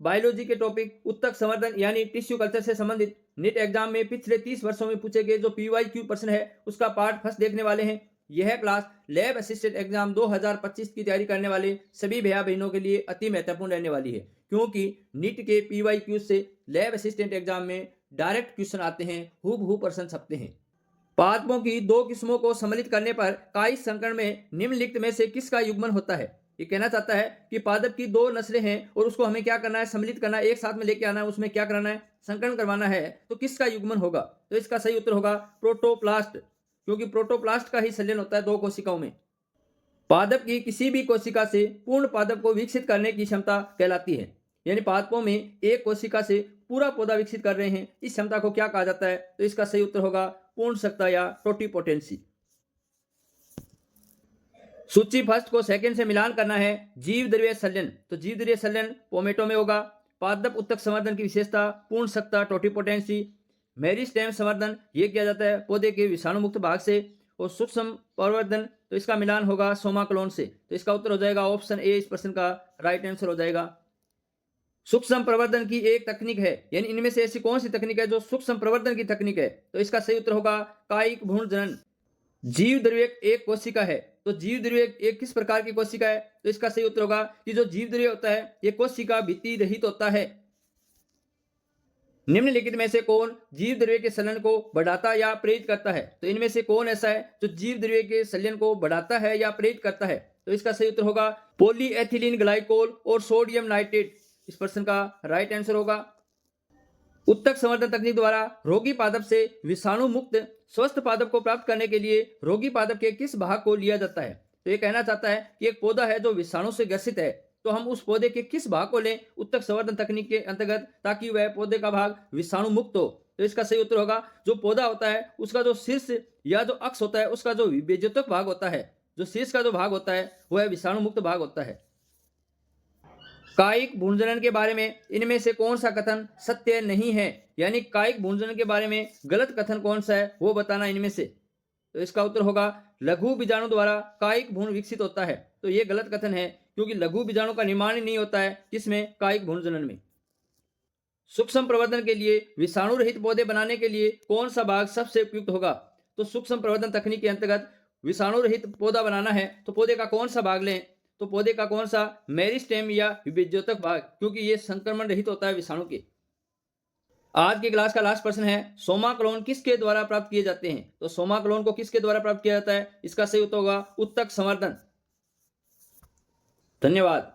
Biology के topic उत्तक संवर्धन यानी टिश्यू कल्चर से संबंधित नीट एग्जाम में पिछले 30 वर्षों में पूछे गए जो पीवाईक्यू प्रश्न है उसका पार्ट फर्स्ट देखने वाले हैं। यह क्लास लैब असिस्टेंट एग्जाम 2025 की तैयारी करने वाले सभी भैया बहनों के लिए अति महत्वपूर्ण रहने वाली है, क्योंकि नीट के पीवाईक्यू से लैब असिस्टेंट एग्जाम में डायरेक्ट क्वेश्चन आते हैं, हूबहू प्रश्न छपते हैं। पादपों की दो किस्मों को सम्मिलित करने पर काई संकरण में निम्नलिखित में से किसका युग्मन होता है। ये कहना चाहता है कि पादप की दो नस्लें हैं और उसको हमें क्या करना है, सम्मिलित करना है, एक साथ में लेके आना है, उसमें क्या करना है, संकरण करवाना है, तो किसका युग्मन होगा। तो इसका सही उत्तर होगा प्रोटोप्लास्ट, क्योंकि प्रोटोप्लास्ट का ही संलयन होता है दो कोशिकाओं में। पादप की किसी भी कोशिका से पूर्ण पादप को विकसित करने की क्षमता कहलाती है। यानी पादपों में एक कोशिका से पूरा पौधा विकसित कर रहे हैं, इस क्षमता को क्या कहा जाता है। तो इसका सही उत्तर होगा पूर्ण सत्ता या टोटिपोटेंसी। सूची फर्स्ट को सेकंड से मिलान करना है। जीव द्रव्य संलयन, तो जीव द्रव्य संलयन पोमेटो में होगा। पादप उत्तक संवर्धन की विशेषता पूर्ण सत्ता टोटिपोटेंसी। मेरिस्टेम संवर्धन ये किया जाता है पौधे के विषाणु मुक्त भाग से। और सूक्ष्म प्रवर्धन, तो इसका मिलान होगा सोमा क्लोन से। तो इसका उत्तर हो जाएगा ऑप्शन ए, इस प्रश्न का राइट आंसर हो जाएगा। सूक्ष्म प्रवर्धन की एक तकनीक है, यानी इनमें से ऐसी कौन सी तकनीक है जो सूक्ष्म प्रवर्धन की तकनीक है। तो इसका सही उत्तर होगा कायिक भ्रूण जनन। जीव द्रव्य एक कोशिका है, तो जीव द्रव्य एक किस प्रकार की कोशिका है। तो इसका सही उत्तर होगा कि जो जीव द्रव्य होता है ये कोशिका भित्ति रहित होता है। निम्नलिखित में से कौन जीव द्रव्य के संलयन को बढ़ाता या प्रेरित करता है। तो इनमें से कौन ऐसा है जो जीव द्रव्य के संलयन को बढ़ाता है या प्रेरित करता है। तो इसका सही उत्तर होगा पॉलीएथिलीन ग्लाइकोल और सोडियम नाइट्रेट, इस प्रश्न का राइट आंसर होगा। उत्तक संवर्धन तकनीक द्वारा रोगी पादप से विषाणु मुक्त स्वस्थ पादप को प्राप्त करने के लिए रोगी पादप के किस भाग को लिया जाता है। तो ये कहना चाहता है कि एक पौधा है जो विषाणु से ग्रसित है, तो हम उस पौधे के किस भाग को लें उत्तक संवर्धन तकनीक के अंतर्गत, ताकि वह पौधे का भाग विषाणु मुक्त हो। तो इसका सही उत्तर होगा जो पौधा होता है उसका जो शीर्ष या जो अक्ष होता है उसका जो विभेजक भाग होता है, जो शीर्ष का जो भाग होता है वह विषाणु मुक्त भाग होता है। कायिक भ्रूणजनन के बारे में इनमें से कौन सा कथन सत्य नहीं है, यानी कायिक भ्रूणजनन के बारे में गलत कथन कौन सा है वो बताना इनमें से। तो इसका उत्तर होगा लघु बीजाणु द्वारा कायिक भ्रूण विकसित होता है। तो ये गलत कथन है, क्योंकि लघु बीजाणु का निर्माण ही नहीं होता है किसमें, कायिक भ्रूणजनन में। सूक्ष्म प्रवर्धन के लिए विषाणु रहित पौधे बनाने के लिए कौन सा भाग सबसे उपयुक्त होगा। तो सूक्ष्म प्रवर्धन तकनीक के अंतर्गत विषाणु रहित पौधा बनाना है तो पौधे का कौन सा भाग लें। तो पौधे का कौन सा, मेरिस्टेम या विभेद्योतक भाग, क्योंकि ये संक्रमण रहित होता है विषाणु के। आज की क्लास का लास्ट प्रश्न है सोमा क्लोन किसके द्वारा प्राप्त किए जाते हैं। तो सोमा क्लोन को किसके द्वारा प्राप्त किया जाता है, इसका सही उत्तर होगा उत्तक संवर्धन। धन्यवाद।